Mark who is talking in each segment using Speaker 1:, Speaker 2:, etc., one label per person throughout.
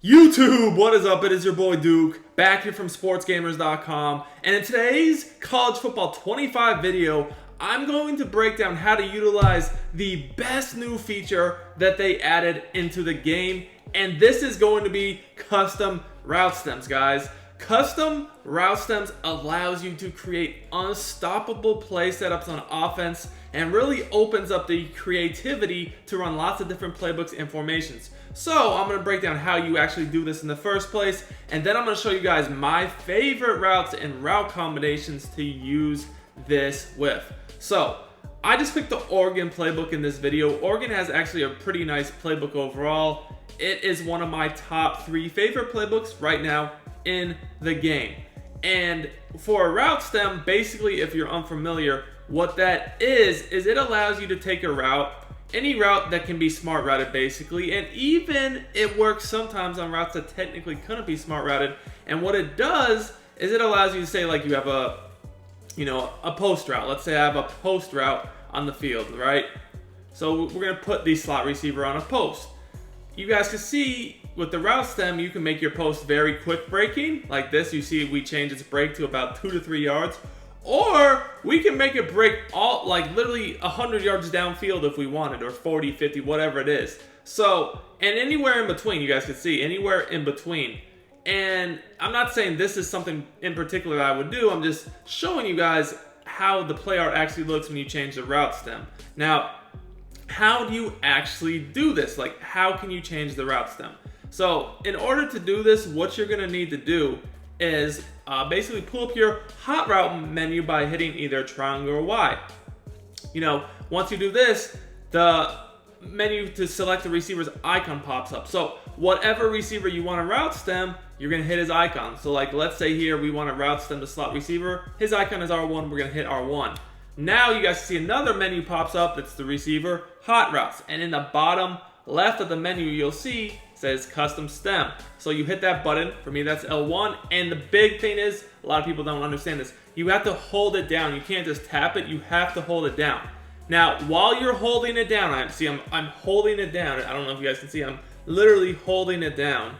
Speaker 1: YouTube, what is up? It is your boy Duke, back here from Sportsgamerz.com, and in today's College Football 25 video, I'm going to break down how to utilize the best new feature that they added into the game, and this is going to be custom route stems, guys. Custom route stems allows you to create unstoppable play setups on offense and really opens up the creativity to run lots of different playbooks and formations. So I'm going to break down how you actually do this in the first place, and then I'm going to show you guys my favorite routes and route combinations to use this with. So I just picked the Oregon playbook in this video. Oregon has actually a pretty nice playbook overall. It is one of my top 3 favorite playbooks right now in the game. And for a route stem, basically, if you're unfamiliar, what that is it allows you to take a route, any route that can be smart routed basically, and even it works sometimes on routes that technically couldn't be smart routed. And what it does is it allows you to say, like, you have a post route. Let's say I have a post route on the field, right? So we're gonna put the slot receiver on a post. You guys can see with the route stem, you can make your post very quick breaking, like this. You see we change its break to about 2 to 3 yards. Or we can make it break all, like, literally 100 yards downfield if we wanted, or 40, 50, whatever it is. So, and anywhere in between, you guys can see, anywhere in between. And I'm not saying this is something in particular that I would do. I'm just showing you guys how the play art actually looks when you change the route stem. Now, how do you actually do this? Like, how can you change the route stem? So, in order to do this, what you're going to need to do is basically pull up your hot route menu by hitting either triangle or Y. Once you do this, the menu to select the receiver's icon pops up. So whatever receiver you want to route stem, you're going to hit his icon. So, like, let's say here we want to route stem the slot receiver. His icon is R1. We're going to hit R1. Now you guys see another menu pops up. That's the receiver hot routes. And in the bottom left of the menu, you'll see says custom stem. So you hit that button. For me, that's L1. And the big thing is, a lot of people don't understand this. You have to hold it down. You can't just tap it. You have to hold it down. Now, while you're holding it down, I'm holding it down. I don't know if you guys can see. I'm literally holding it down.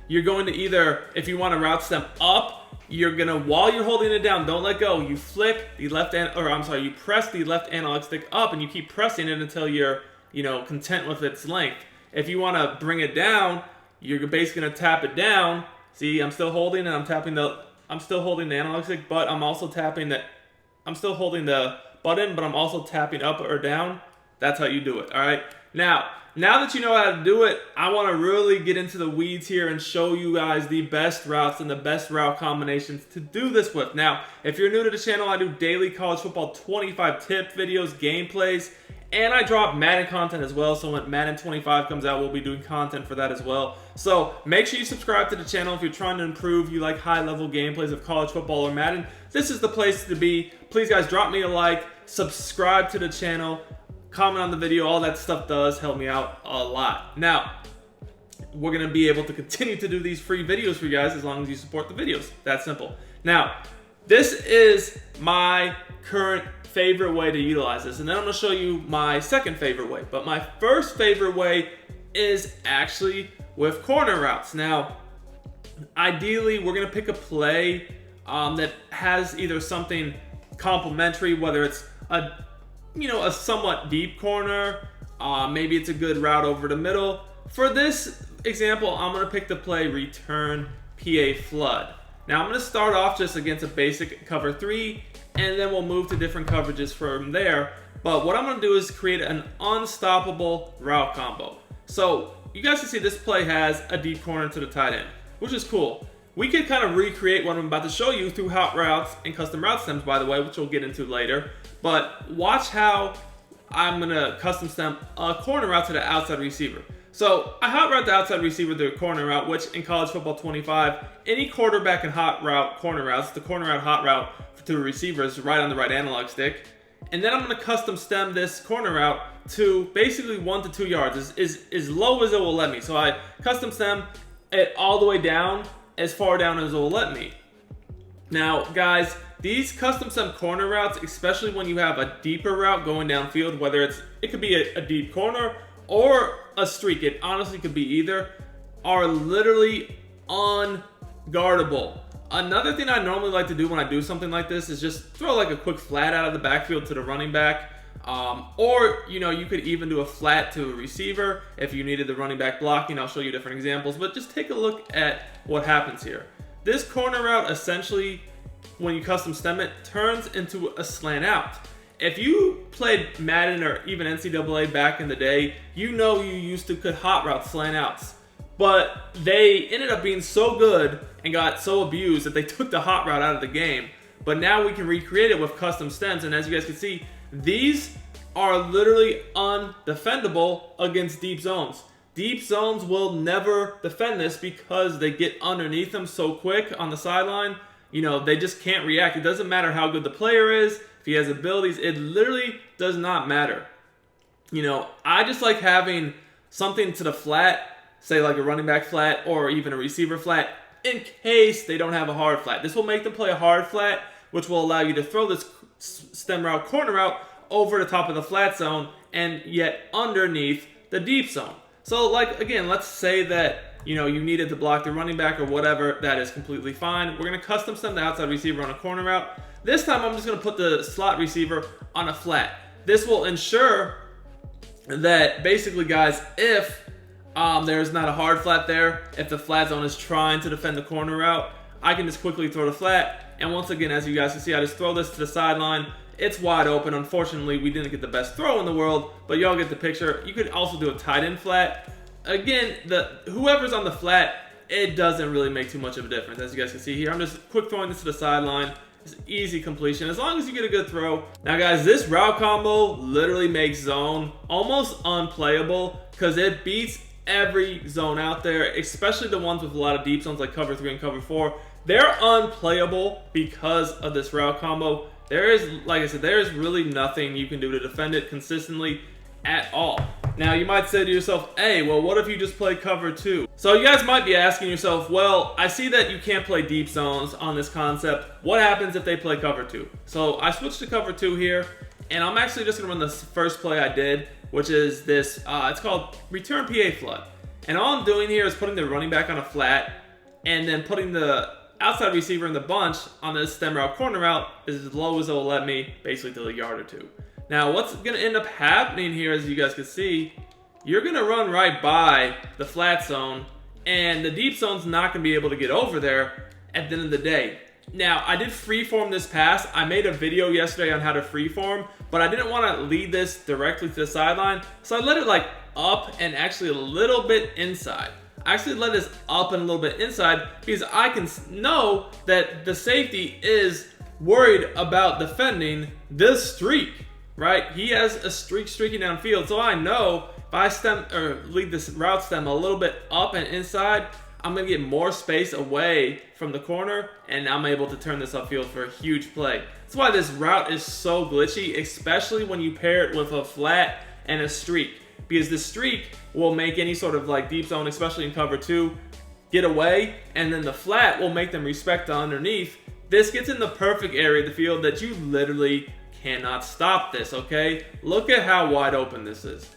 Speaker 1: You're going to either, if you want to route stem up, you're gonna, while you're holding it down, don't let go. You flick the you press the left analog stick up, and you keep pressing it until you're, content with its length. If you want to bring it down, you're basically going to tap it down. See, I'm still holding, and I'm still holding the analog stick, but I'm also I'm still holding the button, but I'm also tapping up or down. That's how you do it, all right? Now that you know how to do it, I want to really get into the weeds here and show you guys the best routes and the best route combinations to do this with. Now, if you're new to the channel, I do daily college football 25 tip videos, gameplays, and I drop Madden content as well. So when Madden 25 comes out, we'll be doing content for that as well. So make sure you subscribe to the channel if you're trying to improve, you like high-level gameplays of college football or Madden. This is the place to be. Please, guys, drop me a like, subscribe to the channel, comment on the video. All that stuff does help me out a lot. Now, we're going to be able to continue to do these free videos for you guys as long as you support the videos. That's simple. Now, this is my current favorite way to utilize this, and then I'm going to show you my second favorite way. But my first favorite way is actually with corner routes. Now, ideally, we're going to pick a play that has either something complementary, whether it's a somewhat deep corner, maybe it's a good route over the middle. For this example, I'm going to pick the play return PA flood. Now, I'm going to start off just against a basic cover 3, and then we'll move to different coverages from there. But what I'm going to do is create an unstoppable route combo. So you guys can see this play has a deep corner to the tight end, which is cool. We could kind of recreate what I'm about to show you through hot routes and custom route stems, by the way, which we'll get into later. But watch how I'm going to custom stem a corner route to the outside receiver. So I hot route the outside receiver to a corner route, which in college football 25, any quarterback can hot route corner routes. The corner route hot route to a receiver is right on the right analog stick. And then I'm going to custom stem this corner route to basically 1 to 2 yards, as low as it will let me. So I custom stem it all the way down, as far down as it will let me. Now, guys, these custom stem corner routes, especially when you have a deeper route going downfield, whether it could be a deep corner or a streak, it honestly could be either. are literally unguardable. Another thing I normally like to do when I do something like this is just throw like a quick flat out of the backfield to the running back. Or, you know, you could even do a flat to a receiver if you needed the running back blocking. I'll show you different examples, but just take a look at what happens here. This corner route essentially, when you custom stem it, turns into a slant out. If you played Madden or even NCAA back in the day, you know you used to could hot route slant outs. But they ended up being so good and got so abused that they took the hot route out of the game. But now we can recreate it with custom stems, and as you guys can see, these are literally undefendable against deep zones. Deep zones will never defend this because they get underneath them so quick on the sideline. You know, they just can't react. It doesn't matter how good the player is, if he has abilities, it literally does not matter. You know, I just like having something to the flat, say like a running back flat or even a receiver flat, in case they don't have a hard flat. This will make them play a hard flat, which will allow you to throw this stem route, corner route over the top of the flat zone and yet underneath the deep zone. So like, again, let's say that, you know, you needed to block the running back or whatever, that is completely fine. We're going to custom stem the outside receiver on a corner route. This time I'm just going to put the slot receiver on a flat. This will ensure that basically, guys, if there's not a hard flat there, if the flat zone is trying to defend the corner route, I can just quickly throw the flat. And once again, as you guys can see, I just throw this to the sideline. It's wide open. Unfortunately, we didn't get the best throw in the world, but y'all get the picture. You could also do a tight end flat. Again, whoever's on the flat, it doesn't really make too much of a difference. As you guys can see here, I'm just quick throwing this to the sideline. It's easy completion as long as you get a good throw. Now, guys, this route combo literally makes zone almost unplayable because it beats every zone out there, especially the ones with a lot of deep zones like cover 3 and cover 4. They're unplayable because of this route combo. There is, like I said, there is really nothing you can do to defend it consistently at all. Now, you might say to yourself, hey, well, what if you just play cover 2? So you guys might be asking yourself, well, I see that you can't play deep zones on this concept. What happens if they play cover 2? So I switched to cover 2 here, and I'm actually just going to run the first play I did, which is this, it's called Return PA Flood. And all I'm doing here is putting the running back on a flat, and then putting the outside receiver in the bunch on this stem route corner route is as low as it will let me, basically to a yard or 2. Now, what's going to end up happening here, as you guys can see, you're going to run right by the flat zone, and the deep zone's not going to be able to get over there at the end of the day. Now, I did freeform this pass. I made a video yesterday on how to freeform, but I didn't want to lead this directly to the sideline, so I let it like up and actually a little bit inside. I actually let this up and a little bit inside because I can know that the safety is worried about defending this streak, right? He has a streak streaking downfield, so I know if I stem or lead this route stem a little bit up and inside, I'm gonna get more space away from the corner, and I'm able to turn this upfield for a huge play. That's why this route is so glitchy, especially when you pair it with a flat and a streak, because the streak will make any sort of like deep zone, especially in cover 2, get away, and then the flat will make them respect the underneath. This gets in the perfect area of the field that you literally cannot stop this, okay? Look at how wide open this is.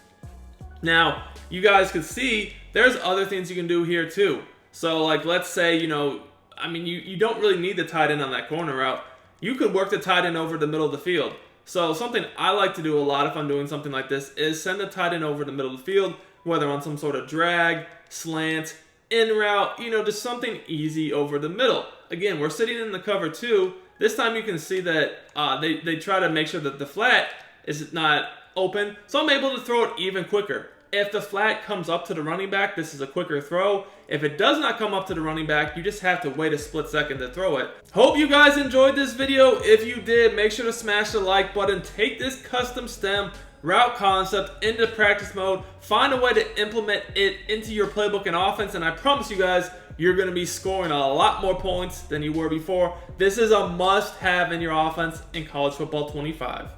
Speaker 1: Now, you guys can see there's other things you can do here too. So like, let's say, you know, I mean, you don't really need the tight end on that corner route. You could work the tight end over the middle of the field. So something I like to do a lot if I'm doing something like this is send the tight end over the middle of the field, whether on some sort of drag, slant, in route, you know, just something easy over the middle. Again, we're sitting in the cover 2. This time you can see that they try to make sure that the flat is not open, so I'm able to throw it even quicker. If the flat comes up to the running back, this is a quicker throw. If it does not come up to the running back, you just have to wait a split second to throw it. Hope you guys enjoyed this video. If you did, make sure to smash the like button. Take this custom stem route concept into practice mode. Find a way to implement it into your playbook and offense, and I promise you guys, you're going to be scoring a lot more points than you were before. This is a must-have in your offense in college football 25.